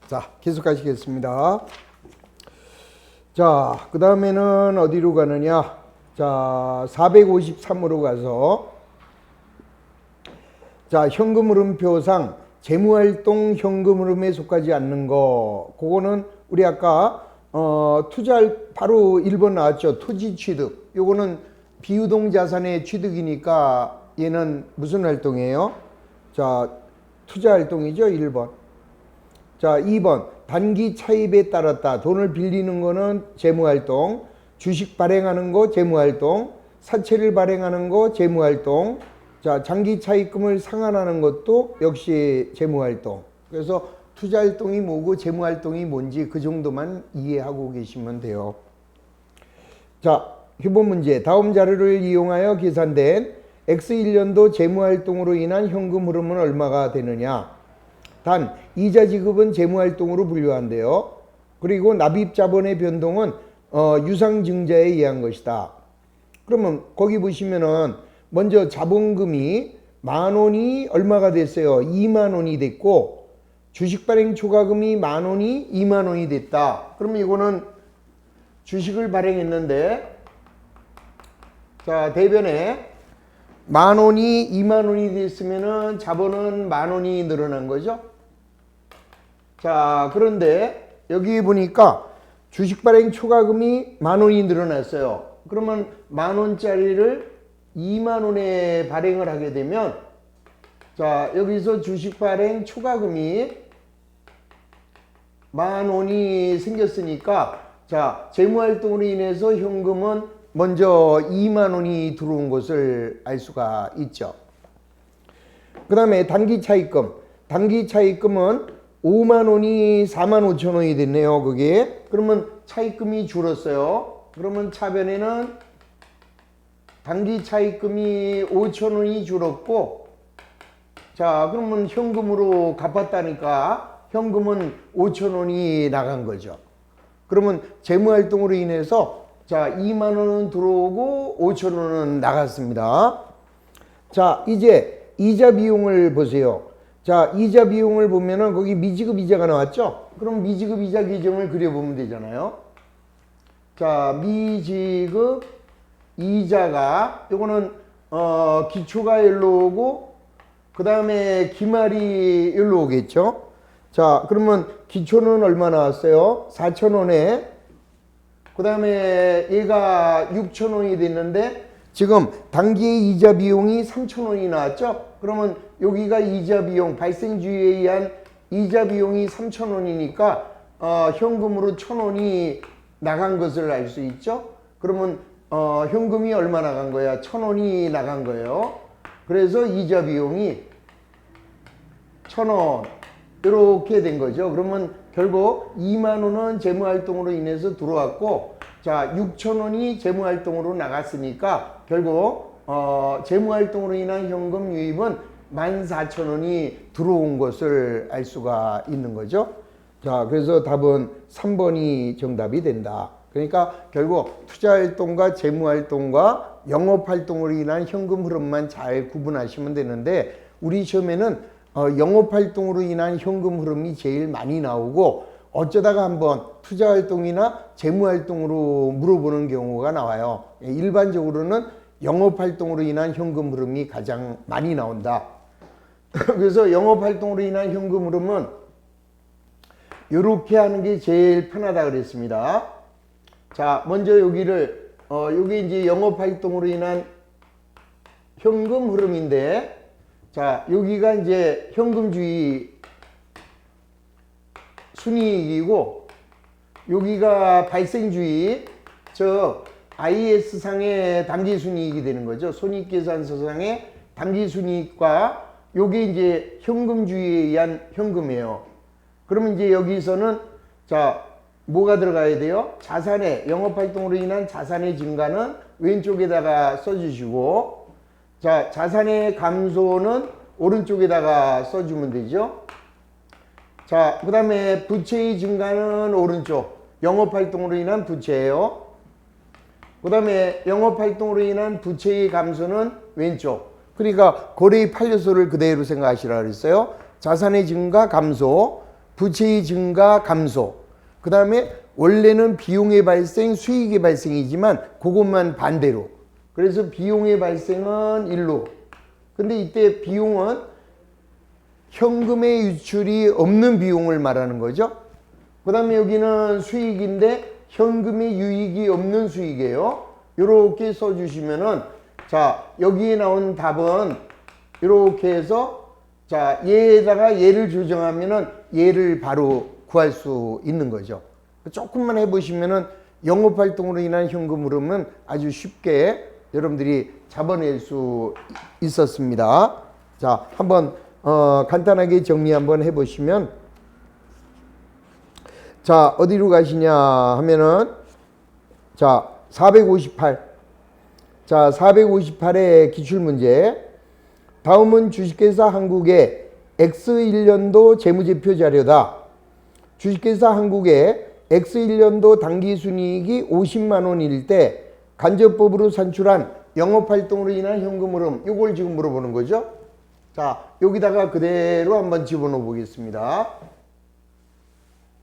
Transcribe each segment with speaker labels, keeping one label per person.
Speaker 1: 자, 계속하시겠습니다. 자, 그 다음에는 어디로 가느냐? 자, 453으로 가서 자, 현금 흐름표상 재무활동 현금 흐름에 속하지 않는 거, 그거는 우리 아까 투자할 바로 1번 나왔죠. 토지 취득. 요거는 비유동 자산의 취득이니까 얘는 무슨 활동이에요? 자, 투자 활동이죠. 1번. 자, 2번 단기 차입에 따랐다. 돈을 빌리는 거는 재무활동, 주식 발행하는 거 재무활동, 사채를 발행하는 거 재무활동, 자, 장기 차입금을 상환하는 것도 역시 재무활동. 그래서 투자활동이 뭐고 재무활동이 뭔지 그 정도만 이해하고 계시면 돼요. 자, 휴본 문제. 다음 자료를 이용하여 계산된 X1년도 재무활동으로 인한 현금 흐름은 얼마가 되느냐? 단, 이자 지급은 재무활동으로 분류한대요. 그리고 납입자본의 변동은 유상증자에 의한 것이다. 그러면 거기 보시면은 먼저 자본금이 10,000원이 얼마가 됐어요? 20,000원이 됐고, 주식 발행 초과금이 10,000원이 20,000원이 됐다. 그러면 이거는 주식을 발행했는데, 자, 대변에 10,000원이 20,000원이 됐으면은 자본은 10,000원이 늘어난 거죠. 자, 그런데 여기 보니까 주식 발행 초과금이 10,000원이 늘어났어요. 그러면 10,000원짜리를 20,000원에 발행을 하게 되면, 자, 여기서 주식 발행 초과금이 10,000원이 생겼으니까, 자, 재무활동으로 인해서 현금은 먼저 20,000원이 들어온 것을 알 수가 있죠. 그 다음에 단기 차입금. 단기 차입금은 50,000원이 45,000원이 됐네요. 그게. 그러면 차입금이 줄었어요. 그러면 차변에는 단기 차입금이 5,000원이 줄었고, 자, 그러면 현금으로 갚았다니까 현금은 5,000원이 나간 거죠. 그러면 재무활동으로 인해서 자, 20,000원은 들어오고 5,000원은 나갔습니다. 자, 이제 이자 비용을 보세요. 자, 이자 비용을 보면은 거기 미지급 이자가 나왔죠? 그럼 미지급 이자 규정을 그려보면 되잖아요. 자, 미지급 이자가 요거는 기초가 일로 오고 그 다음에 기말이 일로 오겠죠. 자, 그러면 기초는 얼마 나왔어요? 4,000원에 그 다음에 얘가 6,000원이 됐는데 지금 단기의 이자 비용이 3,000원이 나왔죠. 그러면 여기가 이자 비용, 발생주의에 의한 이자 비용이 3,000원이니까 현금으로 1,000원이 나간 것을 알 수 있죠. 그러면 현금이 얼마 나간 거야? 1,000원이 나간 거예요. 그래서 이자 비용이 1,000원 이렇게 된 거죠. 그러면 결국 20,000원은 재무활동으로 인해서 들어왔고, 자, 6,000원이 재무활동으로 나갔으니까 결국 재무활동으로 인한 현금 유입은 14,000원이 들어온 것을 알 수가 있는 거죠. 자, 그래서 답은 3번이 정답이 된다. 그러니까 결국 투자활동과 재무활동과 영업활동으로 인한 현금 흐름만 잘 구분하시면 되는데, 우리 시험에는 영업활동으로 인한 현금 흐름이 제일 많이 나오고, 어쩌다가 한번 투자활동이나 재무활동으로 물어보는 경우가 나와요. 일반적으로는 영업활동으로 인한 현금 흐름이 가장 많이 나온다. 그래서 영업활동으로 인한 현금 흐름은 이렇게 하는 게 제일 편하다 그랬습니다. 자, 먼저 여기를 여기 이제 영업활동으로 인한 현금 흐름인데, 자, 여기가 이제 현금주의 순이익이고 여기가 발생주의, 즉 IS상의 당기순이익이 되는 거죠. 손익계산서상의 당기순이익과 요게 이제 현금주의에 의한 현금이에요. 그러면 이제 여기서는 자, 뭐가 들어가야 돼요? 자산의, 영업활동으로 인한 자산의 증가는 왼쪽에다가 써주시고, 자, 자산의 감소는 오른쪽에다가 써주면 되죠. 자, 그 다음에 부채의 증가는 오른쪽, 영업활동으로 인한 부채예요. 그 다음에 영업활동으로 인한 부채의 감소는 왼쪽. 그러니까 거래의 판례소를 그대로 생각하시라 그랬어요. 자산의 증가 감소, 부채의 증가 감소. 그 다음에 원래는 비용의 발생, 수익의 발생이지만 그것만 반대로. 그래서 비용의 발생은 1로. 근데 이때 비용은 현금의 유출이 없는 비용을 말하는 거죠. 그 다음에 여기는 수익인데 현금의 유익이 없는 수익이에요. 이렇게 써주시면은, 자, 여기에 나온 답은 이렇게 해서, 자, 얘에다가 얘를 조정하면은 얘를 바로 구할 수 있는 거죠. 조금만 해보시면은 영업활동으로 인한 현금 흐름은 아주 쉽게 여러분들이 잡아낼 수 있었습니다. 자, 한번 간단하게 정리 한번 해보시면, 자, 어디로 가시냐 하면은, 자, 458. 자, 458의 기출문제. 다음은 주식회사 한국의 X1년도 재무제표 자료다. 주식회사 한국의 X1년도 당기순이익이 50만 원일 때 간접법으로 산출한 영업활동으로 인한 현금 흐름, 이걸 지금 물어보는 거죠. 자, 여기다가 그대로 한번 집어넣어 보겠습니다.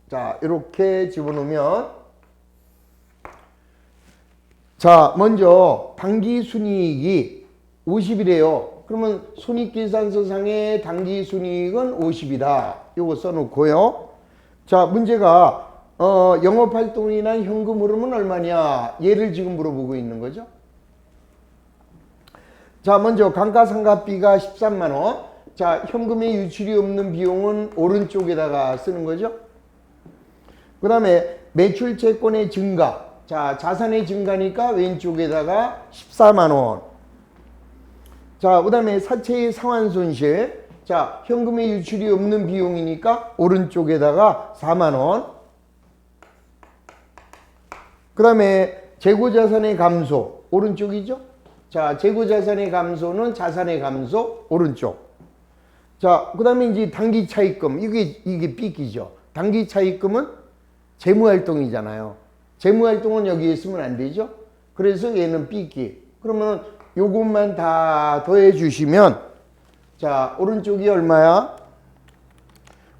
Speaker 1: 자, 이렇게 집어넣으면, 자, 먼저 당기순이익이 50이래요. 그러면 손익계산서상의 당기순이익은 50이다. 요거 써놓고요. 자, 문제가 영업활동으로 인한 현금 흐름은 얼마냐? 얘를 지금 물어보고 있는 거죠. 자, 먼저 감가상각비가 13만 원. 자, 현금의 유출이 없는 비용은 오른쪽에다가 쓰는 거죠. 그 다음에 매출 채권의 증가. 자, 자산의 증가니까 왼쪽에다가 14만 원. 자, 그 다음에 사채의 상환손실. 자, 현금의 유출이 없는 비용이니까 오른쪽에다가 4만 원. 그 다음에 재고자산의 감소. 오른쪽이죠. 자, 재고자산의 감소는 자산의 감소. 오른쪽. 자, 그 다음에 이제 단기차입금. 이게 삐끼죠. 단기차입금은 재무활동이잖아요. 재무활동은 여기에 쓰면 안 되죠. 그래서 얘는 삐끼. 그러면 요것만 다 더해 주시면, 자, 오른쪽이 얼마야?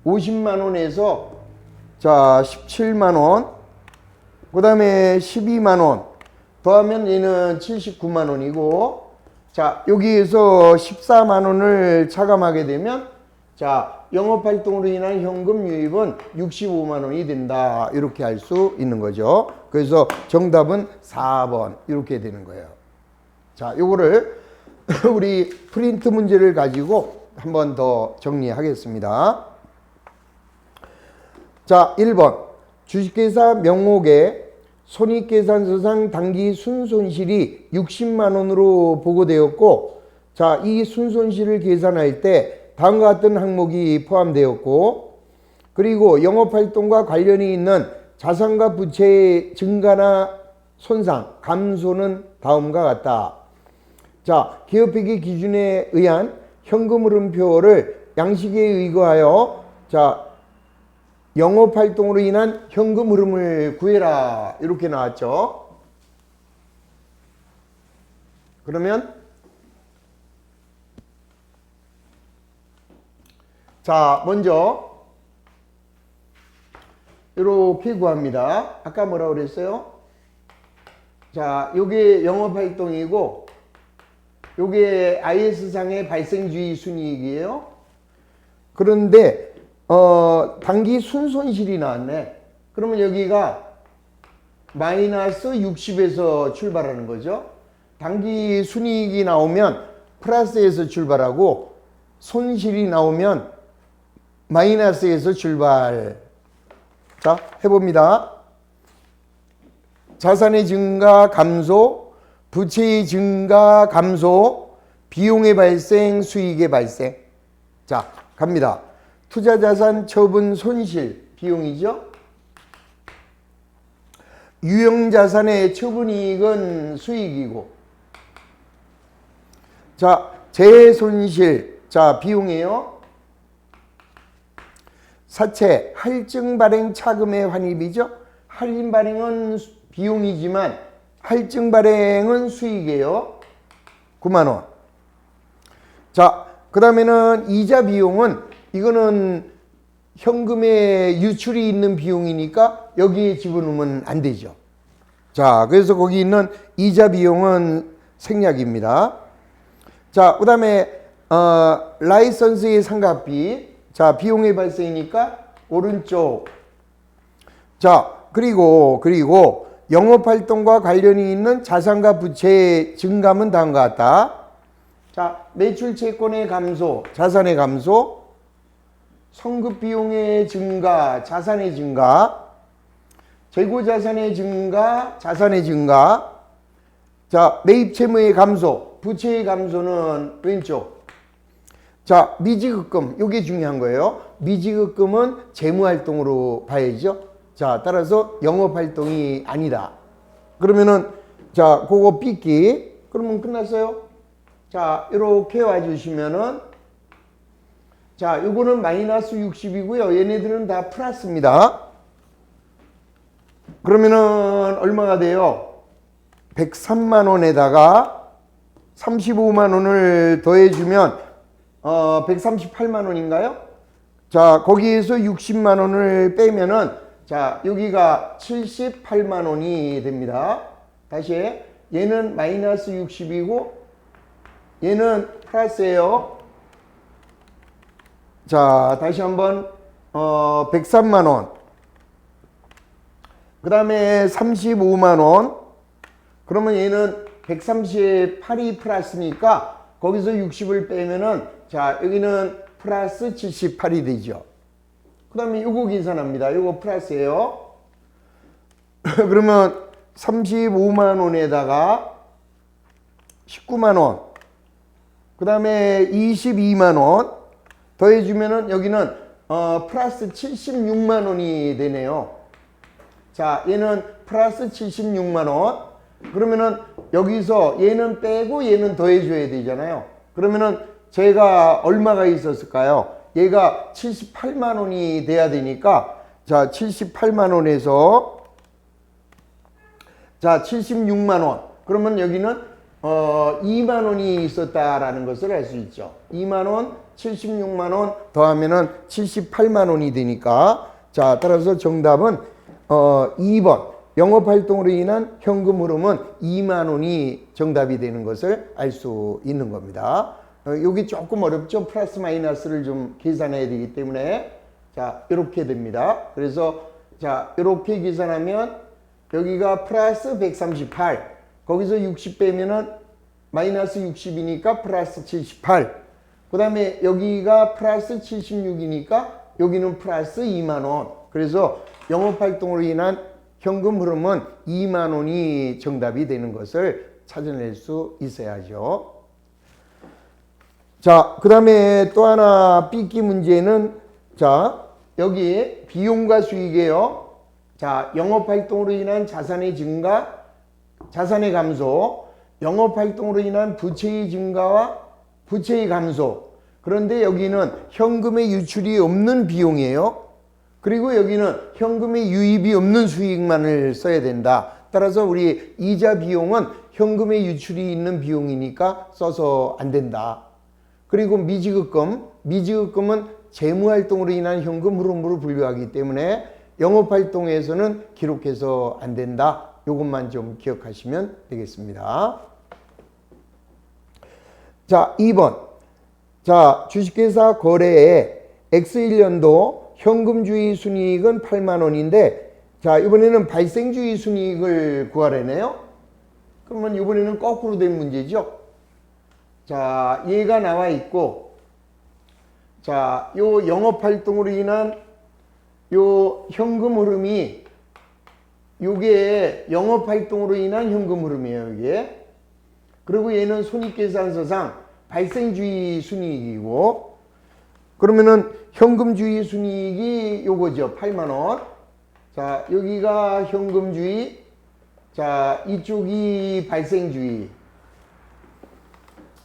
Speaker 1: 50만 원에서, 자, 17만 원. 그 다음에 12만 원. 더하면 얘는 79만 원이고, 자, 여기에서 14만 원을 차감하게 되면, 자, 영업활동으로 인한 현금 유입은 65만 원이 된다. 이렇게 할 수 있는 거죠. 그래서 정답은 4번. 이렇게 되는 거예요. 자, 요거를 우리 프린트 문제를 가지고 한 번 더 정리하겠습니다. 자, 1번. 주식회사 명목에 손익계산서상 당기 순손실이 60만 원으로 보고되었고, 자, 이 순손실을 계산할 때 다음과 같은 항목이 포함되었고, 그리고 영업활동과 관련이 있는 자산과 부채의 증가나 손상, 감소는 다음과 같다. 자, 기업회계 기준에 의한 현금 흐름표를 양식에 의거하여, 자, 영업활동으로 인한 현금 흐름을 구해라. 이렇게 나왔죠. 그러면, 자, 먼저 이렇게 구합니다. 아까 뭐라고 그랬어요? 자, 요게 영업활동이고, 요게 IS상의 발생주의 순이익이에요. 그런데 당기 순손실이 나왔네. 그러면 여기가 마이너스 60에서 출발하는 거죠. 당기 순이익이 나오면 플러스에서 출발하고, 손실이 나오면 마이너스에서 출발. 자, 해봅니다. 자산의 증가 감소, 부채의 증가 감소, 비용의 발생, 수익의 발생. 자, 갑니다. 투자자산 처분 손실, 비용이죠. 유형자산의 처분이익은 수익이고, 자, 재손실, 자, 비용이에요. 사채, 할증 발행 차금의 환입이죠. 할인 발행은 비용이지만 할증 발행은 수익이에요. 9만 원. 자, 그 다음에는 이자 비용은, 이거는 현금의 유출이 있는 비용이니까 여기에 집어넣으면 안 되죠. 자, 그래서 거기 있는 이자 비용은 생략입니다. 자, 그 다음에 라이선스의 상각비. 자, 비용의 발생이니까 오른쪽. 자, 그리고 영업활동과 관련이 있는 자산과 부채의 증감은 다음과 같다. 자, 매출 채권의 감소, 자산의 감소, 성급 비용의 증가, 자산의 증가, 재고 자산의 증가, 자산의 증가. 자, 매입 채무의 감소, 부채의 감소는 왼쪽. 자, 미지급금, 이게 중요한 거예요. 미지급금은 재무활동으로 봐야죠. 자, 따라서 영업활동이 아니다. 그러면은, 자, 그거 삐끼. 그러면 끝났어요. 자, 이렇게 와주시면은, 자, 요거는 마이너스 60이고요. 얘네들은 다 플러스입니다. 그러면은, 얼마가 돼요? 103만 원에다가 35만 원을 더해주면, 138만 원인가요? 자, 거기에서 60만 원을 빼면은, 자, 여기가 78만 원이 됩니다. 다시, 얘는 마이너스 60이고, 얘는 플러스예요. 자, 다시 한번 103만 원. 그 다음에 35만 원. 그러면 얘는 138이 플러스니까 거기서 60을 빼면은 자, 여기는 플러스 78이 되죠. 그 다음에 요거 계산합니다. 요거 플러스예요. 그러면 35만 원에다가 19만 원. 그 다음에 22만 원 더해주면은 여기는 플러스 76만 원이 되네요. 자, 얘는 플러스 76만 원. 그러면은 여기서 얘는 빼고 얘는 더해줘야 되잖아요. 그러면은 제가 얼마가 있었을까요? 얘가 78만 원이 돼야 되니까 자, 78만 원에서 자, 76만 원. 그러면 여기는 2만 원이 있었다라는 것을 알 수 있죠. 2만 원, 76만 원 더하면은 78만 원이 되니까 자, 따라서 정답은 2번. 영업활동으로 인한 현금 흐름은 2만 원이 정답이 되는 것을 알 수 있는 겁니다. 여기 조금 어렵죠. 플러스 마이너스를 좀 계산해야 되기 때문에 자, 이렇게 됩니다. 그래서 자, 이렇게 계산하면 여기가 플러스 138, 거기서 60 빼면은 마이너스 60이니까 플러스 78. 그 다음에 여기가 플러스 76이니까 여기는 플러스 2만 원. 그래서 영업활동으로 인한 현금 흐름은 2만 원이 정답이 되는 것을 찾아낼 수 있어야죠. 자, 그 다음에 또 하나 삐끼 문제는 자, 여기 비용과 수익이에요. 자, 영업활동으로 인한 자산의 증가, 자산의 감소, 영업활동으로 인한 부채의 증가와 부채의 감소. 그런데 여기는 현금의 유출이 없는 비용이에요. 그리고 여기는 현금의 유입이 없는 수익만을 써야 된다. 따라서 우리 이자 비용은 현금의 유출이 있는 비용이니까 써서 안 된다. 그리고 미지급금은 재무활동으로 인한 현금 흐름으로 분류하기 때문에 영업활동에서는 기록해서 안 된다. 이것만 좀 기억하시면 되겠습니다. 자, 2번. 자, 주식회사 거래에 X1년도 현금주의 순이익은 8만 원인데 자, 이번에는 발생주의 순이익을 구하라네요. 그러면 이번에는 거꾸로 된 문제죠. 자, 얘가 나와 있고 자, 요 영업활동으로 인한 요 현금 흐름이 요게 영업활동으로 인한 현금 흐름이에요, 이게. 그리고 얘는 손익계산서상 발생주의 순이익이고 그러면은 현금주의 순이익이 요거죠. 8만 원. 자, 여기가 현금주의. 자, 이쪽이 발생주의.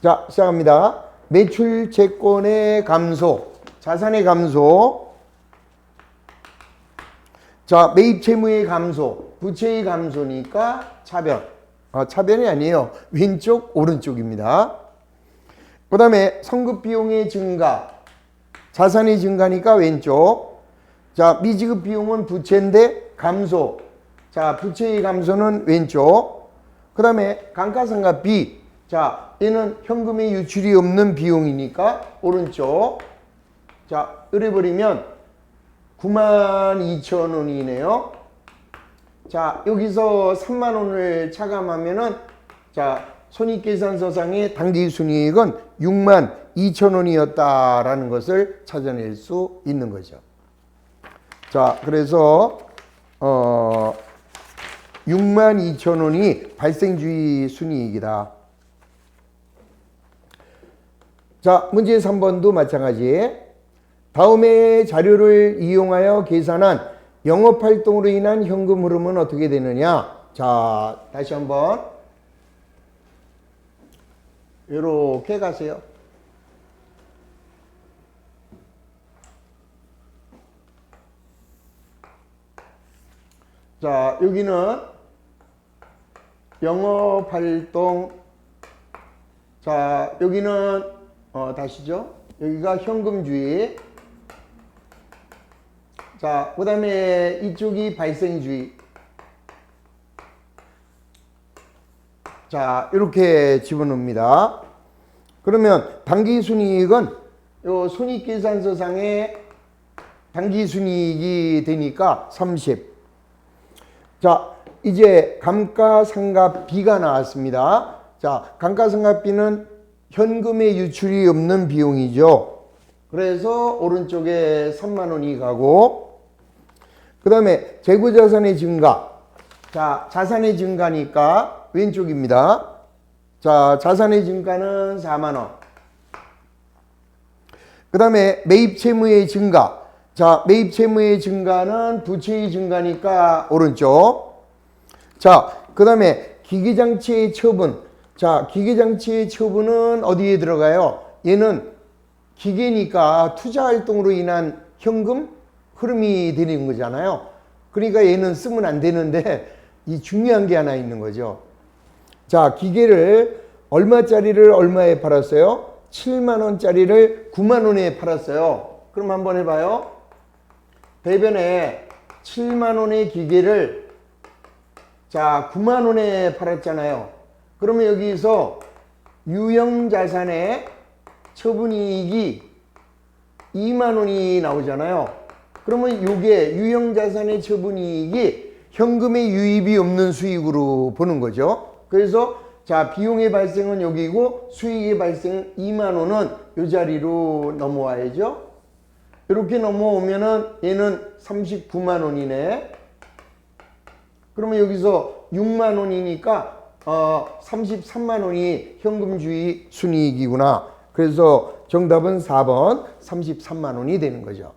Speaker 1: 자, 시작합니다. 매출 채권의 감소, 자산의 감소. 자, 매입 채무의 감소, 부채의 감소니까 차변. 차변이 아니에요. 왼쪽, 오른쪽입니다. 그 다음에 성급 비용의 증가, 자산의 증가니까 왼쪽. 자, 미지급 비용은 부채인데 감소. 자, 부채의 감소는 왼쪽. 그 다음에 감가상각비. 자, 얘는 현금의 유출이 없는 비용이니까 오른쪽. 자, 이래버리면 92,000원이네요. 자, 여기서 3만원을 차감하면은, 자, 손익계산서상의 당기순이익은 62,000원이었다라는 것을 찾아낼 수 있는 거죠. 자, 그래서 62,000원이 발생주의 순이익이다. 자, 문제 3번도 마찬가지. 다음의 자료를 이용하여 계산한 영업활동으로 인한 현금 흐름은 어떻게 되느냐. 자, 다시 한번 이렇게 가세요. 자, 여기는 영업활동. 자, 여기는 다시죠. 여기가 현금주의. 자, 그 다음에 이쪽이 발생주의. 자, 이렇게 집어넣습니다. 그러면 당기순이익은 요 손익계산서상의 당기순이익이 되니까 30. 자, 이제 감가상각비가 나왔습니다. 자, 감가상각비는 현금의 유출이 없는 비용이죠. 그래서 오른쪽에 3만원이 가고, 그 다음에 재고자산의 증가. 자, 자산의 증가니까 왼쪽입니다. 자, 자산의 증가는 4만원. 그 다음에 매입채무의 증가. 자, 매입채무의 증가는 부채의 증가니까 오른쪽. 자, 그 다음에 기계장치의 처분. 자, 기계장치의 처분은 어디에 들어가요? 얘는 기계니까 투자활동으로 인한 현금 흐름이 되는 거잖아요. 그러니까 얘는 쓰면 안 되는데 이 중요한 게 하나 있는 거죠. 자, 기계를 얼마짜리를 얼마에 팔았어요? 7만원짜리를 9만원에 팔았어요. 그럼 한번 해봐요. 대변에 7만원의 기계를 자 9만원에 팔았잖아요. 그러면 여기서 유형자산의 처분이익이 2만원이 나오잖아요. 그러면 이게 유형자산의 처분이익이 현금의 유입이 없는 수익으로 보는 거죠. 그래서 자, 비용의 발생은 여기고 수익의 발생 2만원은 이 자리로 넘어와야죠. 이렇게 넘어오면은 얘는 39만원이네. 그러면 여기서 6만원이니까 33만원이 현금주의 순이익이구나. 그래서 정답은 4번 33만원이 되는 거죠.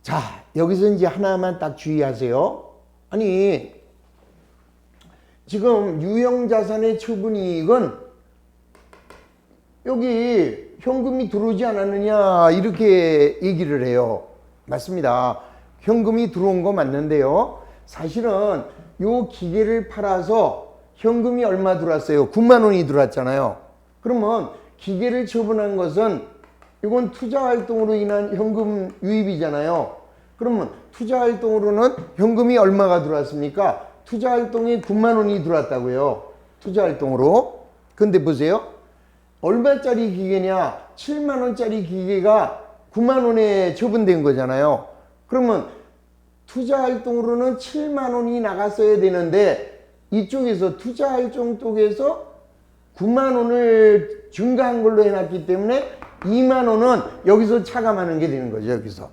Speaker 1: 자, 여기서 이제 하나만 딱 주의하세요. 아니, 지금 유형자산의 처분이익은 여기 현금이 들어오지 않았느냐 이렇게 얘기를 해요. 맞습니다. 현금이 들어온 거 맞는데요. 사실은 요 기계를 팔아서 현금이 얼마 들어왔어요? 9만원이 들어왔잖아요. 그러면 기계를 처분한 것은 이건 투자활동으로 인한 현금 유입이잖아요. 그러면 투자활동으로는 현금이 얼마가 들어왔습니까? 투자활동에 9만원이 들어왔다고요. 투자활동으로. 근데 보세요. 얼마짜리 기계냐? 7만원짜리 기계가 9만원에 처분된 거잖아요. 그러면 투자활동으로는 7만원이 나갔어야 되는데 이쪽에서 투자활동 쪽에서 9만원을 증가한 걸로 해놨기 때문에 2만원은 여기서 차감하는 게 되는 거죠. 여기서.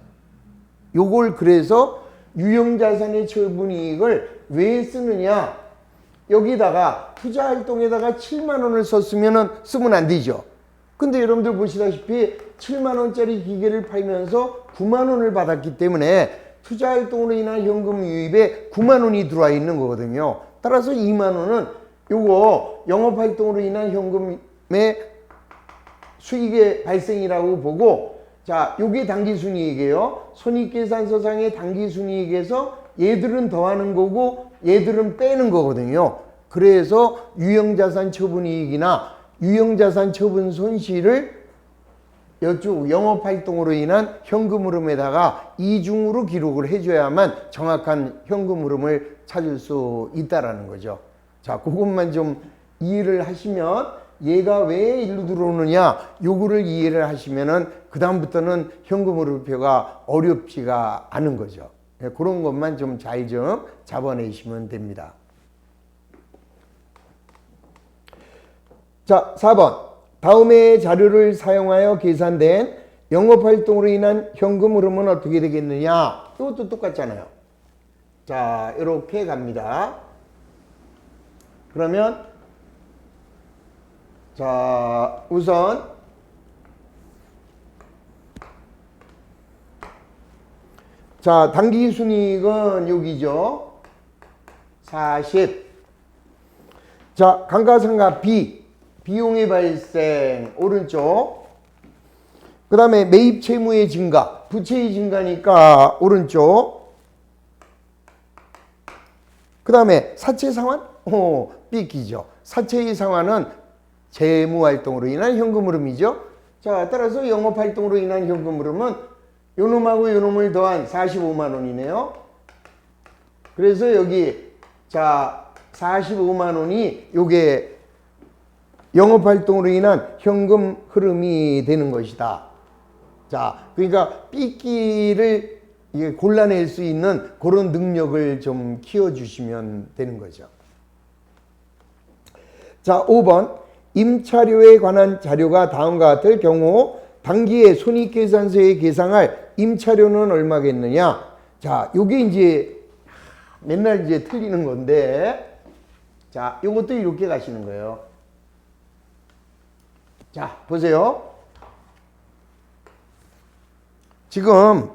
Speaker 1: 요걸 그래서 유형자산의 처분이익을 왜 쓰느냐? 여기다가 투자활동에다가 7만원을 썼으면 쓰면 안 되죠. 근데 여러분들 보시다시피 7만원짜리 기계를 팔면서 9만원을 받았기 때문에 투자활동으로 인한 현금 유입에 9만원이 들어와 있는 거거든요. 따라서 2만원은 요거 영업활동으로 인한 현금의 수익의 발생이라고 보고, 자, 요게 당기순이익이에요. 손익계산서상의 당기순이익에서 얘들은 더하는 거고 얘들은 빼는 거거든요. 그래서 유형자산 처분이익이나 유형자산 처분 손실을 이쪽 영업활동으로 인한 현금 흐름에다가 이중으로 기록을 해줘야만 정확한 현금 흐름을 찾을 수 있다라는 거죠. 자, 그것만 좀 이해를 하시면 얘가 왜 일로 들어오느냐 요거를 이해를 하시면은 그 다음부터는 현금 흐름표가 어렵지가 않은 거죠. 그런 것만 좀 잘 좀 잡아내시면 됩니다. 자, 4번. 다음의 자료를 사용하여 계산된 영업활동으로 인한 현금 흐름은 어떻게 되겠느냐? 이것도 똑같잖아요. 자, 이렇게 갑니다. 그러면 자, 우선 자, 당기순이익은 여기죠. 40. 자, 감가상각 B. 비용의 발생 오른쪽. 그 다음에 매입 채무의 증가, 부채의 증가니까 오른쪽. 그 다음에 사채 상환? 삐끼죠. 사채의 상환은 재무활동으로 인한 현금 흐름이죠. 자, 따라서 영업활동으로 인한 현금 흐름은 요놈하고 요놈을 더한 45만 원이네요. 그래서 여기 자 45만 원이 요게 영업활동으로 인한 현금 흐름이 되는 것이다. 자, 그러니까 삐끼를 골라낼 수 있는 그런 능력을 좀 키워주시면 되는 거죠. 자, 5번. 임차료에 관한 자료가 다음과 같을 경우 당기의 손익계산서에 계상할 임차료는 얼마겠느냐? 자, 요게 이제 맨날 이제 틀리는 건데, 자, 요것도 이렇게 가시는 거예요. 자, 보세요. 지금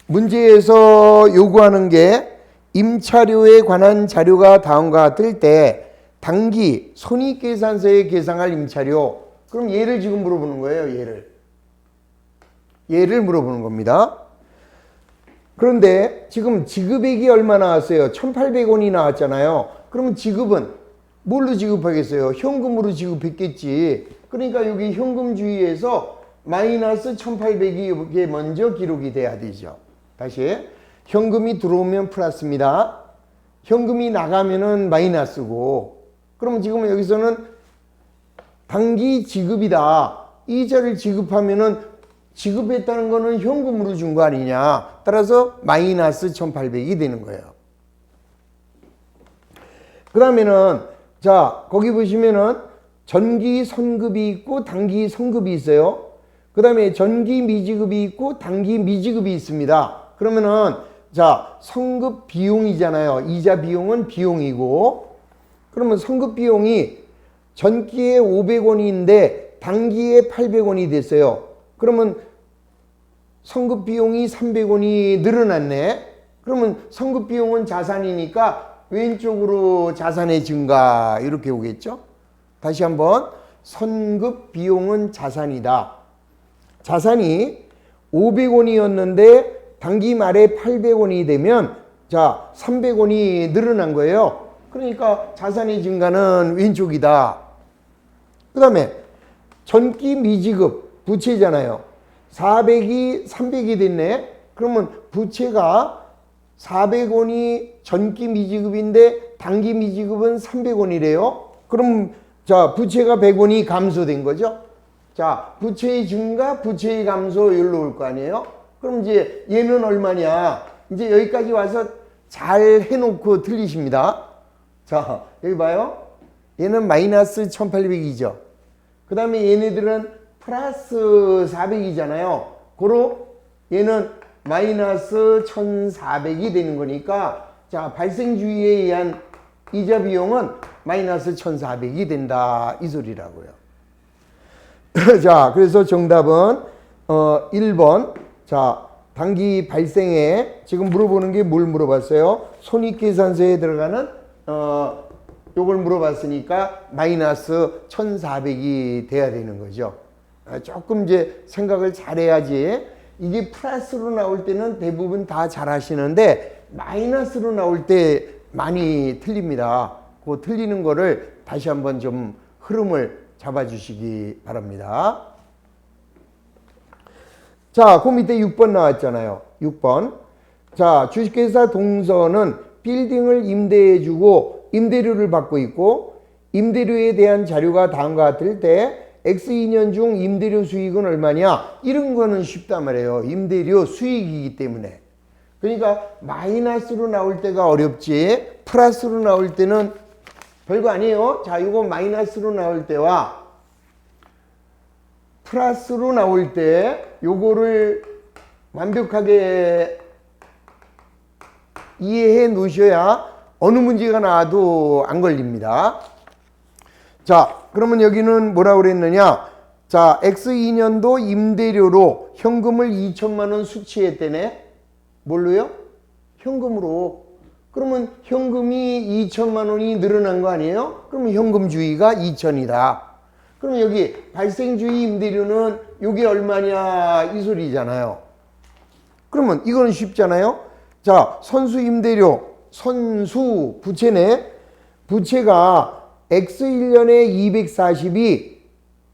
Speaker 1: 문제에서 요구하는 게 임차료에 관한 자료가 다음과 같을 때 당기 손익계산서에 계상할 임차료. 그럼 얘를 지금 물어보는 거예요. 얘를 물어보는 겁니다. 그런데 지금 지급액이 얼마 나왔어요? 1,800원이 나왔잖아요. 그러면 지급은 뭘로 지급하겠어요? 현금으로 지급했겠지. 그러니까 여기 현금주의에서 마이너스 1,800이 이게 먼저 기록이 돼야 되죠. 다시 현금이 들어오면 플러스입니다. 현금이 나가면은 마이너스고. 그럼 지금 여기서는 당기 지급이다. 이자를 지급하면은 지급했다는 거는 현금으로 준 거 아니냐. 따라서 마이너스 1,800이 되는 거예요. 그 다음에는 자, 거기 보시면은 전기 선급이 있고 당기 선급이 있어요. 그 다음에 전기 미지급이 있고 당기 미지급이 있습니다. 그러면은 자, 선급 비용이잖아요. 이자 비용은 비용이고, 그러면 선급 비용이 전기에 500원인데 당기에 800원이 됐어요. 그러면 선급 비용이 300원이 늘어났네. 그러면 선급 비용은 자산이니까 왼쪽으로 자산의 증가 이렇게 오겠죠. 다시 한번 선급 비용은 자산이다. 자산이 500원이었는데 당기 말에 800원이 되면 자 300원이 늘어난 거예요. 그러니까 자산의 증가는 왼쪽이다. 그 다음에 전기 미지급 부채잖아요. 400이 300이 됐네. 그러면 부채가 400원이 전기 미지급인데 당기 미지급은 300원이래요. 그럼 자 부채가 100원이 감소된 거죠. 자 부채의 증가, 부채의 감소 여기로 올 거 아니에요. 그럼 이제 얘는 얼마냐. 이제 여기까지 와서 잘 해놓고 틀리십니다. 자 여기 봐요. 얘는 마이너스 1800이죠. 그 다음에 얘네들은 플러스 400이잖아요. 고로 얘는 마이너스 1400이 되는 거니까 자 발생주의에 의한 이자 비용은 마이너스 1400이 된다 이 소리라고요. 자 그래서 정답은 1번. 자 당기 발생에 지금 물어보는 게 뭘 물어봤어요? 손익계산서에 들어가는 요걸 물어봤으니까 마이너스 1400이 돼야 되는 거죠. 조금 이제 생각을 잘해야지. 이게 플러스로 나올 때는 대부분 다 잘 하시는데 마이너스로 나올 때 많이 틀립니다. 그 틀리는 거를 다시 한번 좀 흐름을 잡아주시기 바랍니다. 자, 그 밑에 6번 나왔잖아요. 6번. 자, 주식회사 동서는 빌딩을 임대해주고 임대료를 받고 있고 임대료에 대한 자료가 다음과 같을 때 X 2년 중 임대료 수익은 얼마냐? 이런 거는 쉽단 말이에요. 임대료 수익이기 때문에. 그러니까 마이너스로 나올 때가 어렵지 플러스로 나올 때는 별거 아니에요. 자, 이거 마이너스로 나올 때와 플러스로 나올 때 요거를 완벽하게 이해해 놓으셔야 어느 문제가 나와도 안 걸립니다. 자, 그러면 여기는 뭐라고 그랬느냐? 자, X 2년도 임대료로 현금을 2천만 원 수취했대네. 뭘로요? 현금으로. 그러면 현금이 2천만 원이 늘어난 거 아니에요? 그러면 현금주의가 2천이다. 그럼 여기 발생주의 임대료는 이게 얼마냐 이 소리잖아요. 그러면 이거는 쉽잖아요. 자, 선수 임대료, 선수 부채네. 부채가 X 1년에 240이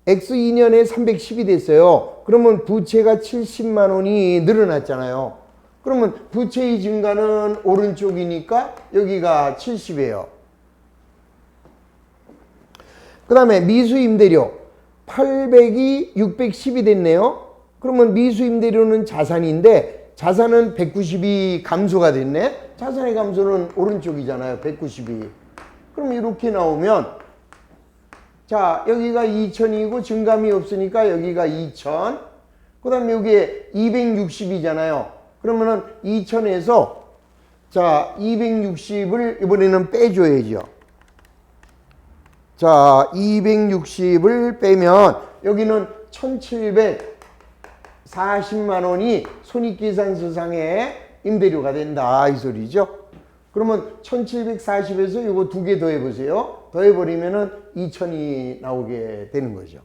Speaker 1: X 2년에 310이 됐어요. 그러면 부채가 70만 원이 늘어났잖아요. 그러면 부채의 증가는 오른쪽이니까 여기가 70이에요. 그 다음에 미수임대료 800이 610이 됐네요. 그러면 미수임대료는 자산인데 자산은 190이 감소가 됐네. 자산의 감소는 오른쪽이잖아요. 190이. 그럼 이렇게 나오면 자, 여기가 2000이고 증감이 없으니까 여기가 2000. 그 다음에 여기에 260이잖아요. 그러면은 2000에서 자, 260을 이번에는 빼줘야죠. 자, 260을 빼면 여기는 1740만 원이 손익계산서상의 임대료가 된다 이 소리죠. 그러면 1740에서 이거 두 개 더해 보세요. 더해 버리면은 2000이 나오게 되는 거죠.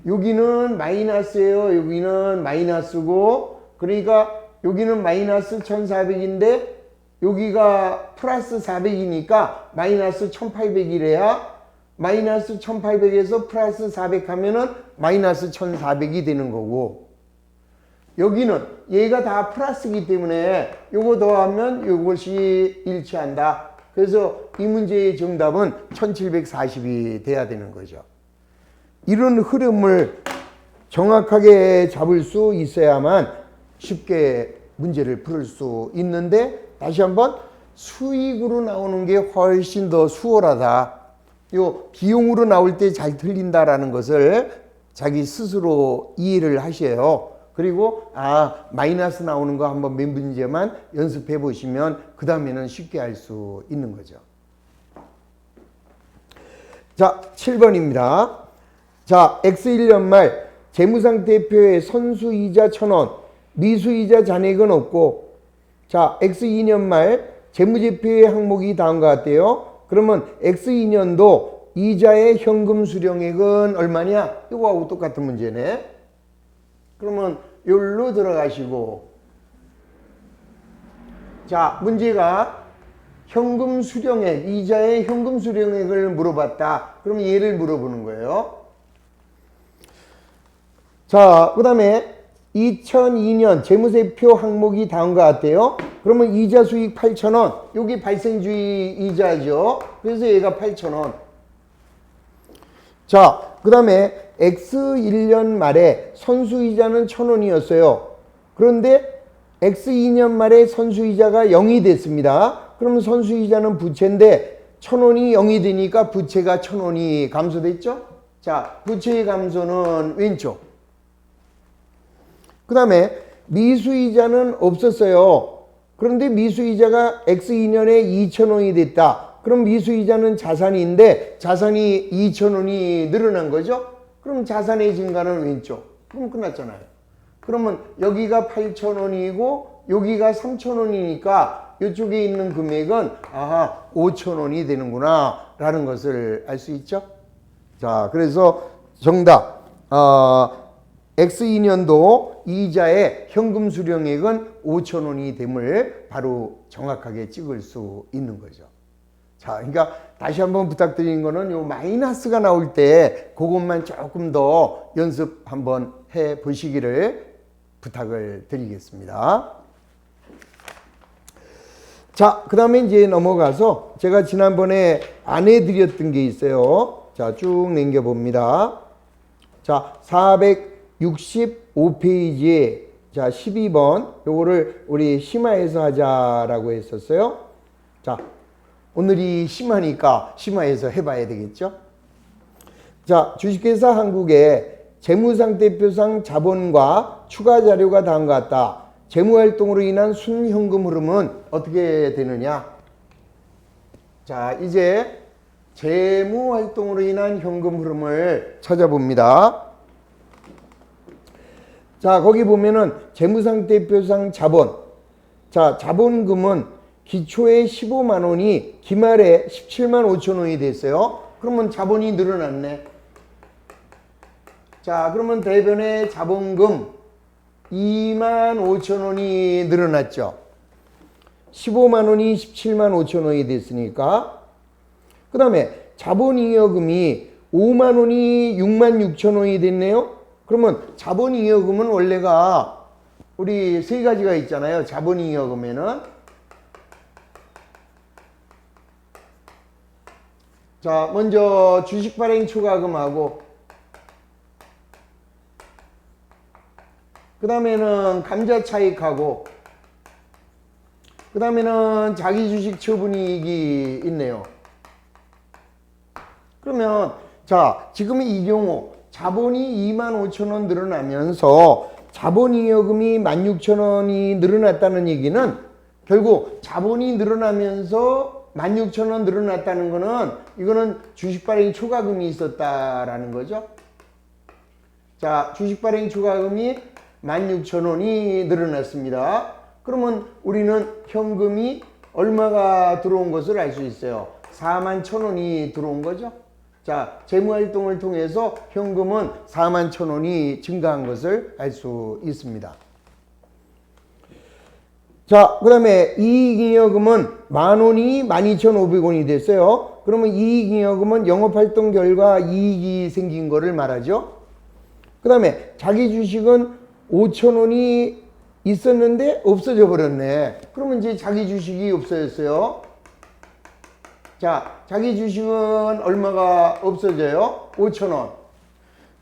Speaker 1: 여기는 마이너스예요. 여기는 마이너스고 그러니까 여기는 마이너스 1400인데 여기가 플러스 400이니까 마이너스 1800이래야 마이너스 1800에서 플러스 400 하면은 마이너스 1400이 되는 거고 여기는 얘가 다 플러스이기 때문에 요거 더하면 요것이 일치한다. 그래서 이 문제의 정답은 1740이 돼야 되는 거죠. 이런 흐름을 정확하게 잡을 수 있어야만 쉽게 문제를 풀 수 있는데 다시 한번 수익으로 나오는 게 훨씬 더 수월하다. 요 비용으로 나올 때 잘 틀린다라는 것을 자기 스스로 이해를 하셔요. 그리고 마이너스 나오는 거 한번 몇 문제만 연습해 보시면 그 다음에는 쉽게 할 수 있는 거죠. 자, 7번입니다. 자, X 1년 말 재무상태표에 선수이자 1000원, 미수이자 잔액은 없고 자, X 2년 말 재무제표의 항목이 다음과 같대요. 그러면 X 2년도 이자의 현금 수령액은 얼마냐? 이거하고 똑같은 문제네. 그러면 여기로 들어가시고 자, 문제가 현금 수령액, 이자의 현금 수령액을 물어봤다. 그럼 얘를 물어보는 거예요. 자, 그 다음에 2002년 재무제표 항목이 다음과 같아요. 그러면 이자 수익 8,000원. 여기 발생주의 이자죠. 그래서 얘가 8,000원. 자, 그 다음에 X 1년 말에 선수이자는 1,000원이었어요. 그런데 X 2년 말에 선수이자가 0이 됐습니다. 그러면 선수이자는 부채인데 1,000원이 0이 되니까 부채가 1,000원이 감소됐죠? 자, 부채의 감소는 왼쪽. 그 다음에 미수이자는 없었어요. 그런데 미수이자가 X 2년에 2,000원이 됐다. 그럼 미수이자는 자산인데 자산이 2,000원이 늘어난 거죠? 그럼 자산의 증가는 왼쪽. 그럼 끝났잖아요. 그러면 여기가 8,000원이고 여기가 3,000원이니까 이쪽에 있는 금액은 5,000원이 되는구나 라는 것을 알 수 있죠? 자, 그래서 정답 X 2년도 이자의 현금 수령액은 5,000원이 됨을 바로 정확하게 찍을 수 있는 거죠. 자, 그러니까 다시 한번 부탁드리는 거는 요 마이너스가 나올 때 그것만 조금 더 연습 한번 해 보시기를 부탁을 드리겠습니다. 자, 그 다음에 이제 넘어가서 제가 지난번에 안 해드렸던 게 있어요. 자, 쭉 넘겨봅니다. 자, 465페이지에 자, 12번 요거를 우리 심화해서 하자라고 했었어요. 자, 오늘이 심화니까 심화해서 해봐야 되겠죠. 자, 주식회사 한국의 재무상태표상 자본과 추가 자료가 다음과 같다. 재무활동으로 인한 순현금 흐름은 어떻게 되느냐? 자, 이제 재무활동으로 인한 현금 흐름을 찾아봅니다. 자, 거기 보면은 재무상태표상 자본. 자, 자본금은 기초에 15만 원이 기말에 17만 5천 원이 됐어요. 그러면 자본이 늘어났네. 자, 그러면 대변의 자본금 2만 5천 원이 늘어났죠. 15만 원이 17만 5천 원이 됐으니까. 그 다음에 자본잉여금이 5만 원이 6만 6천 원이 됐네요. 그러면 자본잉여금은 원래가 우리 세 가지가 있잖아요. 자본잉여금에는. 자, 먼저 주식 발행 초과금하고 그 다음에는 감자 차익하고 그 다음에는 자기 주식 처분이익이 있네요. 그러면 자, 지금 이 경우 자본이 2만 5천 원 늘어나면서 자본잉여금이 16,000원이 늘어났다는 얘기는 결국 자본이 늘어나면서 16,000원 늘어났다는 거는 이거는 주식 발행 초과금이 있었다라는 거죠. 자, 주식 발행 초과금이 16,000원이 늘어났습니다. 그러면 우리는 현금이 얼마가 들어온 것을 알 수 있어요. 41,000원이 들어온 거죠. 자, 재무활동을 통해서 현금은 41,000원이 증가한 것을 알 수 있습니다. 자, 그 다음에 이익잉여금은 만원이 12,500원이 됐어요. 그러면 이익잉여금은 영업활동 결과 이익이 생긴 거를 말하죠. 그 다음에 자기 주식은 5,000원이 있었는데 없어져 버렸네. 그러면 이제 자기 주식이 없어졌어요. 자, 자기 주식은 얼마가 없어져요? 5,000원.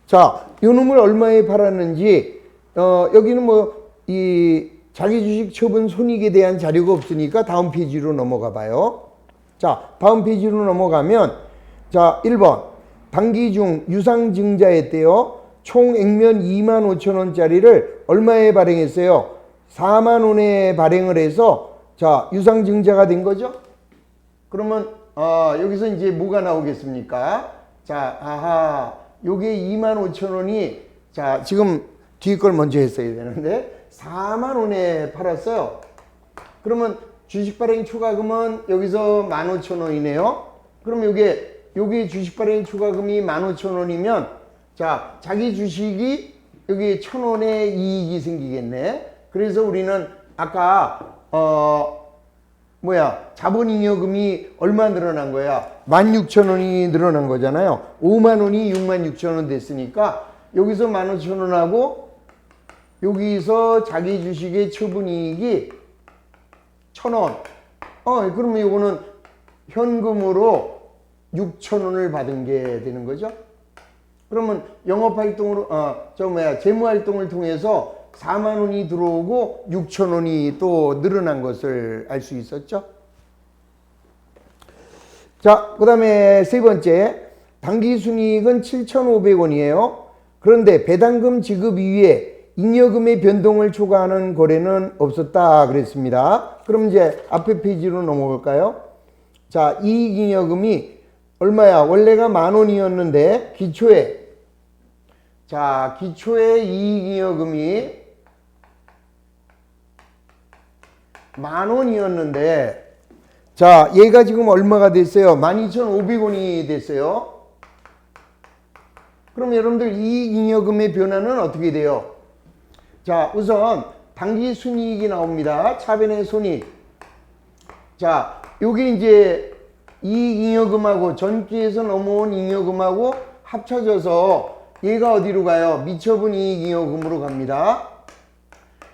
Speaker 1: 자, 요 놈을 얼마에 팔았는지 여기는 뭐 이 자기 주식 처분 손익에 대한 자료가 없으니까 다음 페이지로 넘어가 봐요. 자, 다음 페이지로 넘어가면 자, 1번 당기 중 유상증자했대요. 총 액면 2만 5천 원짜리를 얼마에 발행했어요? 4만 원에 발행을 해서 자, 유상증자가 된 거죠. 그러면 여기서 이제 뭐가 나오겠습니까? 자, 아하, 요게 2만 5천 원이 자, 지금 뒤에 걸 먼저 했어야 되는데 4만 원에 팔았어요. 그러면 주식 발행 초과금은 여기서 15,000원이네요. 그럼 요게 주식 발행 초과금이 15,000원이면 자, 자기 주식이 여기 1,000원의 이익이 생기겠네. 그래서 우리는 아까 자본잉여금이 얼마 늘어난 거야? 16,000원이 늘어난 거잖아요. 5만 원이 6만 6천 원 됐으니까 여기서 15,000원하고 여기서 자기 주식의 처분이익이 1,000원. 그러면 이거는 현금으로 6,000원을 받은 게 되는 거죠. 그러면 영업활동으로 재무활동을 통해서 4만 원이 들어오고 6,000원이 또 늘어난 것을 알 수 있었죠. 자, 그 다음에 세 번째 당기순이익은 7,500원이에요. 그런데 배당금 지급 이후에 잉여금의 변동을 초과하는 거래는 없었다 그랬습니다. 그럼 이제 앞에 페이지로 넘어갈까요? 자, 이익잉여금이 얼마야? 원래가 10,000원이었는데 기초에 이익잉여금이 10,000원이었는데 자, 얘가 지금 얼마가 됐어요? 12,500원이 됐어요. 그럼 여러분들 이익잉여금의 변화는 어떻게 돼요? 자, 우선 당기순이익이 나옵니다. 차변의 손익. 자, 요게 이제 이익잉여금하고 전기에서 넘어온 잉여금하고 합쳐져서 얘가 어디로 가요? 미처분 이익잉여금으로 갑니다.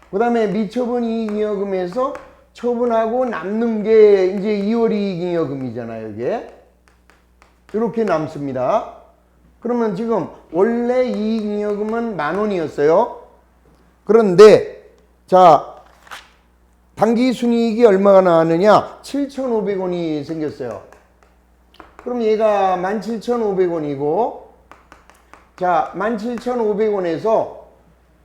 Speaker 1: 그 다음에 미처분 이익잉여금에서 처분하고 남는 게 이제 2월 이익잉여금이잖아요, 이게. 이렇게 남습니다. 그러면 지금 원래 이익잉여금은 10,000원이었어요. 그런데 자, 당기순이익이 얼마가 나왔느냐? 7,500원이 생겼어요. 그럼 얘가 17,500원이고, 자, 17,500원에서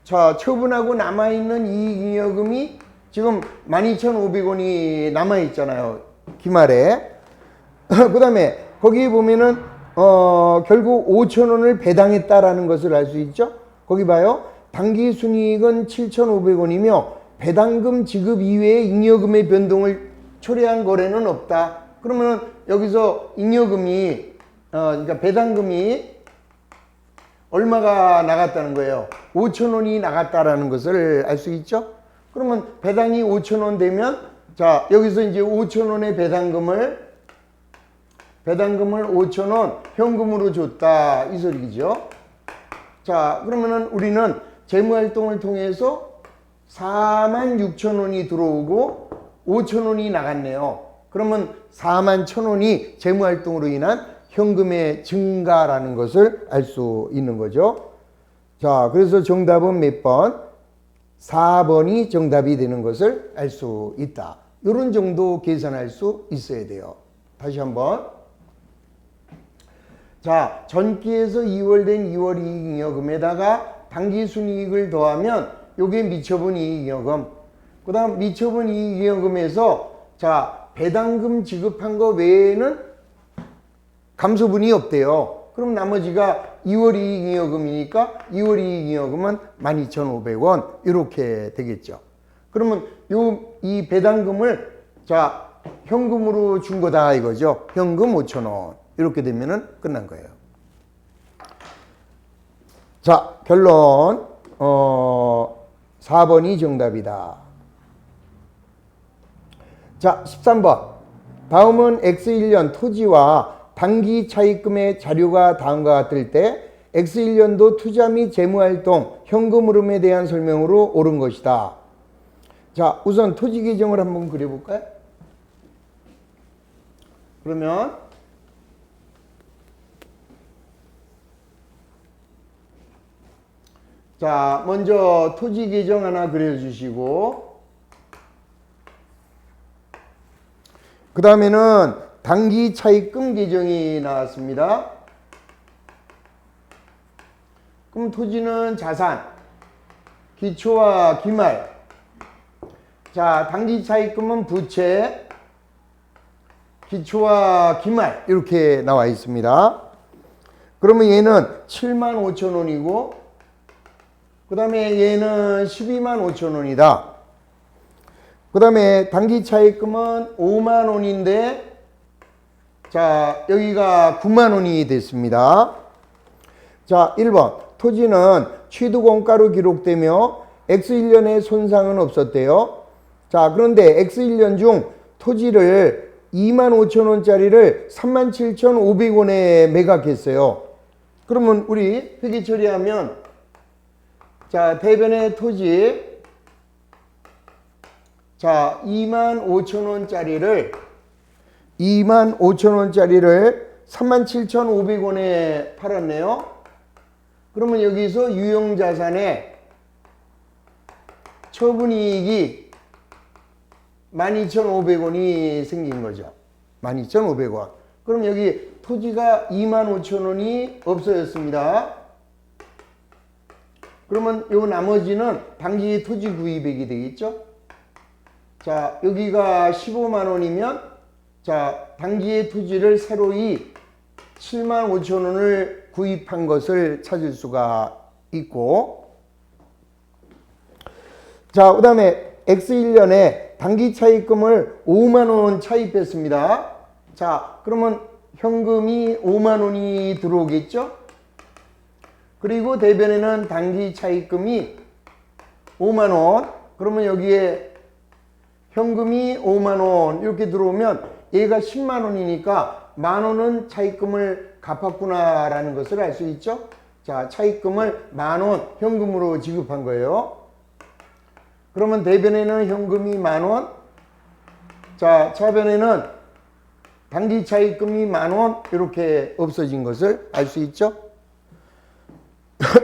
Speaker 1: 자, 처분하고 남아있는 이익잉여금이 지금 12,500원이 남아있잖아요, 기말에. 그 다음에 거기 보면은 결국 5,000원을 배당했다라는 것을 알 수 있죠. 거기 봐요. 당기순이익은 7,500원이며 배당금 지급 이외에 잉여금의 변동을 초래한 거래는 없다. 그러면 여기서 잉여금이 그러니까 배당금이 얼마가 나갔다는 거예요? 5,000원이 나갔다라는 것을 알 수 있죠. 그러면 배당이 5,000원 되면 자, 여기서 이제 5,000원의 배당금을 5,000원 현금으로 줬다 이 소리죠. 자, 그러면은 우리는 재무활동을 통해서 46,000원이 들어오고 5,000원이 나갔네요. 그러면 41,000원이 재무활동으로 인한 현금의 증가라는 것을 알 수 있는 거죠. 자, 그래서 정답은 몇 번? 4번이 정답이 되는 것을 알 수 있다. 이런 정도 계산할 수 있어야 돼요. 다시 한번. 자, 전기에서 2월 된 2월 이익잉여금에다가 당기순이익을 더하면 요게 미처분 이익잉여금. 그 다음 미처분 이익잉여금에서 자, 배당금 지급한 거 외에는 감소분이 없대요. 그럼 나머지가 2월 이익잉여금이니까 2월 이익잉여금은 12,500원 이렇게 되겠죠. 그러면 이 배당금을 자, 현금으로 준 거다 이거죠. 현금 5,000원. 이렇게 되면은 끝난 거예요. 자, 결론 4번이 정답이다. 자, 13번. 다음은 X1년 토지와 당기 차입금의 자료가 다음과 같을 때 X1년도 투자 및 재무활동 현금 흐름에 대한 설명으로 옳은 것이다. 자, 우선 토지 계정을 한번 그려볼까요? 그러면 자, 먼저 토지 계정 하나 그려주시고 그 다음에는 당기 차입금 계정이 나왔습니다. 그럼 토지는 자산, 기초와 기말. 자, 당기 차입금은 부채, 기초와 기말 이렇게 나와 있습니다. 그러면 얘는 75,000원이고 그 다음에 얘는 125,000원이다. 그 다음에 당기 차입금은 50,000원인데 자, 여기가 90,000원이 됐습니다. 자, 1번. 토지는 취득원가로 기록되며 X1년에 손상은 없었대요. 자, 그런데 X1년 중 토지를 25,000원짜리를 37,500원에 매각했어요. 그러면 우리 회계 처리하면 자, 대변의 토지 자, 25,000원짜리를 37,500원에 팔았네요. 그러면 여기서 유형자산의 처분이익이 12,500원이 생긴 거죠. 12,500원. 그럼 여기 토지가 25,000원이 없어졌습니다. 그러면 요 나머지는 당기 토지 구입액이 되겠죠. 자, 여기가 150,000원이면 자, 당기의 토지를 새로이 75,000원을 구입한 것을 찾을 수가 있고 자, 그 다음에 X1년에 당기 차입금을 50,000원 차입했습니다. 자, 그러면 현금이 50,000원이 들어오겠죠? 그리고 대변에는 당기 차입금이 50,000원. 그러면 여기에 현금이 50,000원 이렇게 들어오면 얘가 100,000원이니까 10,000원은 차입금을 갚았구나라는 것을 알 수 있죠. 자, 자, 차입금을 10,000원 현금으로 지급한 거예요. 그러면 대변에는 현금이 10,000원. 자, 차변에는 당기 차입금이 10,000원 이렇게 없어진 것을 알 수 있죠.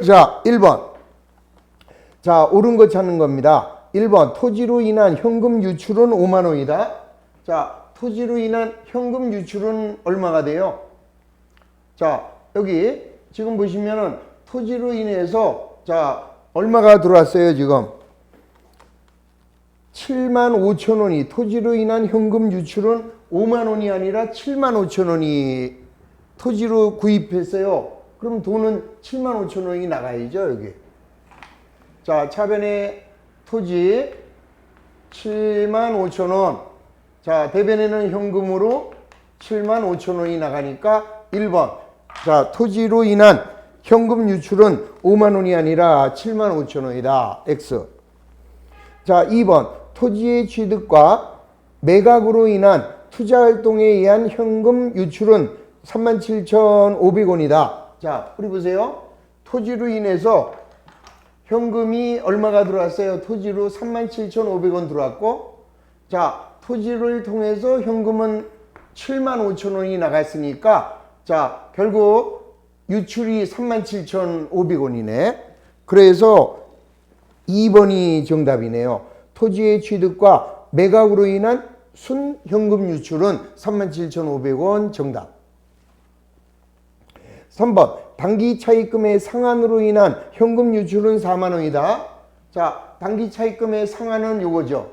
Speaker 1: 자, 1번. 자, 옳은 거 찾는 겁니다. 1번. 토지로 인한 현금 유출은 50,000원이다. 자, 토지로 인한 현금 유출은 얼마가 돼요? 자, 여기 지금 보시면은 토지로 인해서 자, 얼마가 들어왔어요, 지금? 75,000원이 토지로 인한 현금 유출은 50,000원이 아니라 75,000원이 토지로 구입했어요. 그럼 돈은 75,000원이 나가야죠, 여기. 자, 차변에 토지 75,000원. 자, 대변에는 현금으로 75,000원이 나가니까 1번. 자, 토지로 인한 현금 유출은 50,000원이 아니라 75,000원이다. X. 자, 2번. 토지의 취득과 매각으로 인한 투자활동에 의한 현금 유출은 37,500원이다. 자, 우리 보세요. 토지로 인해서 현금이 얼마가 들어왔어요? 토지로 37,500원 들어왔고, 자, 토지를 통해서 현금은 75,000원이 나갔으니까, 자, 결국 유출이 37,500원이네. 그래서 2번이 정답이네요. 토지의 취득과 매각으로 인한 순현금 유출은 37,500원 정답. 3번. 당기 차입금의 상환으로 인한 현금 유출은 40,000원이다. 자, 당기 차입금의 상환은 요거죠.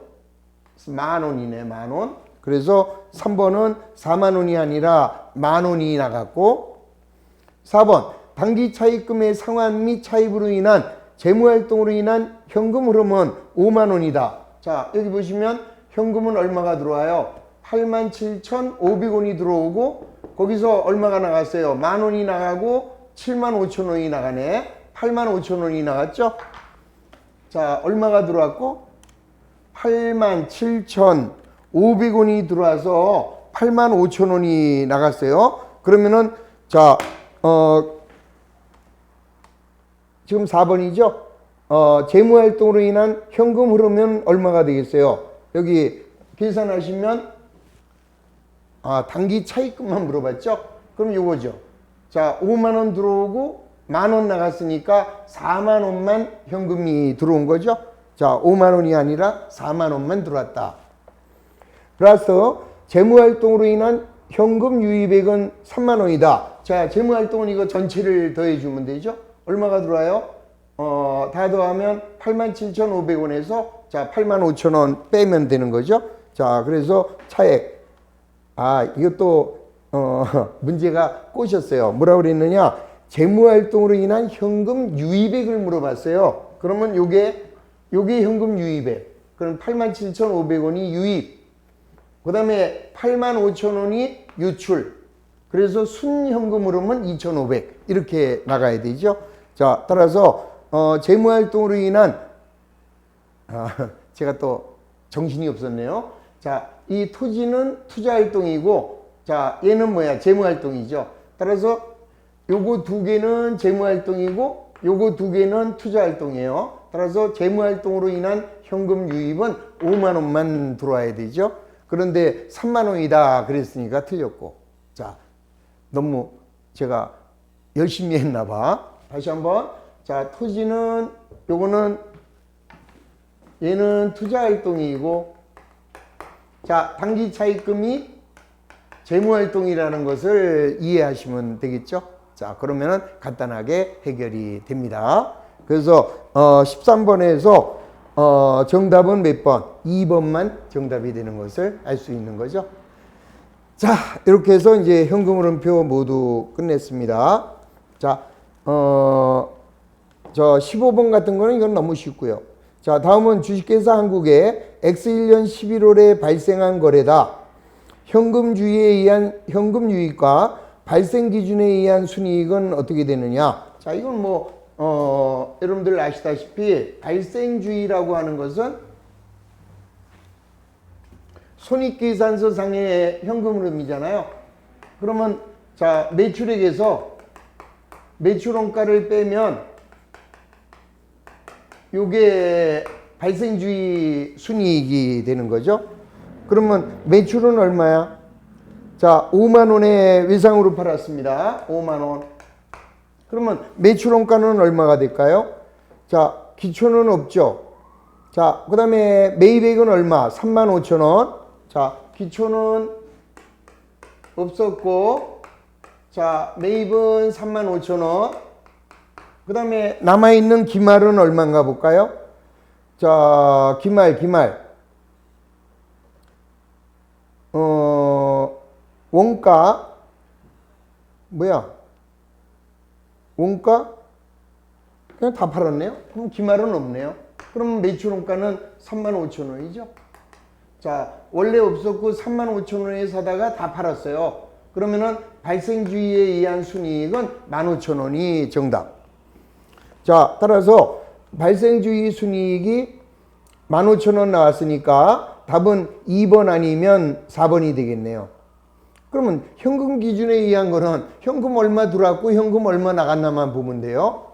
Speaker 1: 10,000원이네, 10,000원. 그래서 3번은 40,000원이 아니라 10,000원이 나갔고, 4번. 당기 차입금의 상환 및 차입으로 인한 재무활동으로 인한 현금 흐름은 50,000원이다. 자, 여기 보시면 현금은 얼마가 들어와요? 87,500원이 들어오고, 거기서 얼마가 나갔어요? 10,000원이 나가고 75,000원이 나가네. 85,000원이 나갔죠? 자, 얼마가 들어왔고? 87,500원이 들어와서 85,000원이 나갔어요. 그러면은, 자, 지금 4번이죠? 재무활동으로 인한 현금 흐르면 얼마가 되겠어요? 여기 계산하시면, 당기 차입금만 물어봤죠? 그럼 요거죠. 자, 50,000원 들어오고 10,000원 나갔으니까 40,000원만 현금이 들어온 거죠. 자, 50,000원이 아니라 40,000원만 들어왔다. 그래서 재무활동으로 인한 현금 유입액은 30,000원이다. 자, 재무활동은 이거 전체를 더해주면 되죠. 얼마가 들어와요? 다 더하면 87,500원에서 자, 85,000원 빼면 되는 거죠. 자, 그래서 차액. 이것도 문제가 꼬셨어요. 뭐라고 그랬느냐? 재무활동으로 인한 현금 유입액을 물어봤어요. 그러면 요게 현금 유입액. 그럼 87,500원이 유입. 그 다음에 85,000원이 유출. 그래서 순현금 흐름은 2,500. 이렇게 나가야 되죠. 자, 따라서 재무활동으로 인한 제가 또 정신이 없었네요. 자, 이 토지는 투자활동이고, 자, 얘는 뭐야? 재무활동이죠. 따라서 요거 두 개는 재무활동이고, 요거 두 개는 투자활동이에요. 따라서 재무활동으로 인한 현금 유입은 50,000원만 들어와야 되죠. 그런데 30,000원이다 그랬으니까 틀렸고. 자, 너무 제가 열심히 했나 봐. 다시 한번. 자, 토지는 요거는 얘는 투자활동이고, 자, 당기 차입금이 재무활동이라는 것을 이해하시면 되겠죠. 자, 그러면은 간단하게 해결이 됩니다. 그래서 13번에서 정답은 몇 번? 2번만 정답이 되는 것을 알 수 있는 거죠. 자, 이렇게 해서 이제 현금 흐름표 모두 끝냈습니다. 자, 저 15번 같은 거는 이건 너무 쉽고요. 자, 다음은 주식회사 한국의 X1년 11월에 발생한 거래다. 현금주의에 의한 현금 유입과 발생 기준에 의한 순이익은 어떻게 되느냐? 자, 이건 뭐 여러분들 아시다시피 발생주의라고 하는 것은 손익계산서상의 현금 흐름이잖아요. 그러면 자, 매출액에서 매출원가를 빼면 요게 발생주의 순이익이 되는 거죠. 그러면 매출은 얼마야? 자, 5만 원에 외상으로 팔았습니다. 5만 원. 그러면 매출원가는 얼마가 될까요? 자, 기초는 없죠. 자, 그 다음에 매입액은 얼마? 3만 5천 원. 자, 기초는 없었고, 자, 매입은 3만 5천 원. 그 다음에 남아있는 기말은 얼마인가 볼까요? 자, 기말. 원가, 뭐야? 원가? 그냥 다 팔았네요? 그럼 기말은 없네요. 그럼 매출원가는 3만 5천 원이죠? 자, 원래 없었고 3만 5천 원에 사다가 다 팔았어요. 그러면은 발생주의에 의한 순이익은 15,000원이 정답. 자, 따라서 발생주의 순이익이 15,000원 나왔으니까 답은 2번 아니면 4번이 되겠네요. 그러면 현금 기준에 의한 거는 현금 얼마 들어왔고 현금 얼마 나갔나만 보면 돼요.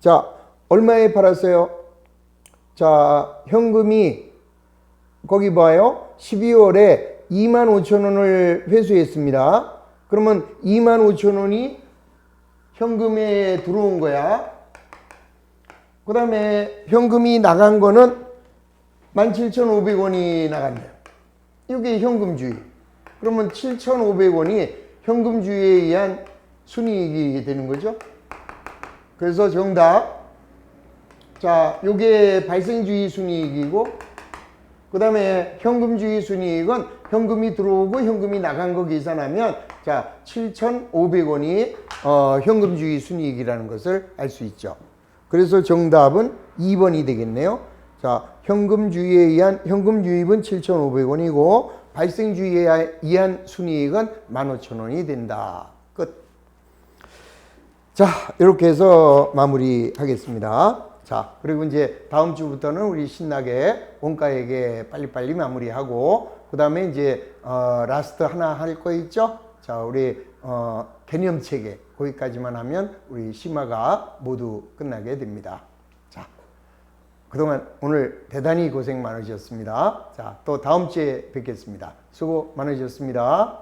Speaker 1: 자, 얼마에 팔았어요? 자, 현금이 거기 봐요. 12월에 25,000원을 회수했습니다. 그러면 25,000원이 현금에 들어온 거야. 그 다음에 현금이 나간 거는 17,500원이 나갔네요. 이게 현금주의. 그러면 7,500원이 현금주의에 의한 순이익이 되는 거죠. 그래서 정답. 자, 요게 발생주의 순이익이고, 그 다음에 현금주의 순이익은 현금이 들어오고 현금이 나간 거 계산하면, 자, 7,500원이 현금주의 순이익이라는 것을 알 수 있죠. 그래서 정답은 2번이 되겠네요. 자, 현금주의에 의한 현금 유입은 7,500원이고 발생주의에 의한 순이익은 15,000원이 된다. 끝. 자, 이렇게 해서 마무리하겠습니다. 자, 그리고 이제 다음 주부터는 우리 신나게 원가액에 빨리빨리 마무리하고, 그 다음에 이제 라스트 하나 할 거 있죠? 자, 우리 개념체계 거기까지만 하면 우리 심화가 모두 끝나게 됩니다. 자, 그동안 오늘 대단히 고생 많으셨습니다. 자, 또 다음 주에 뵙겠습니다. 수고 많으셨습니다.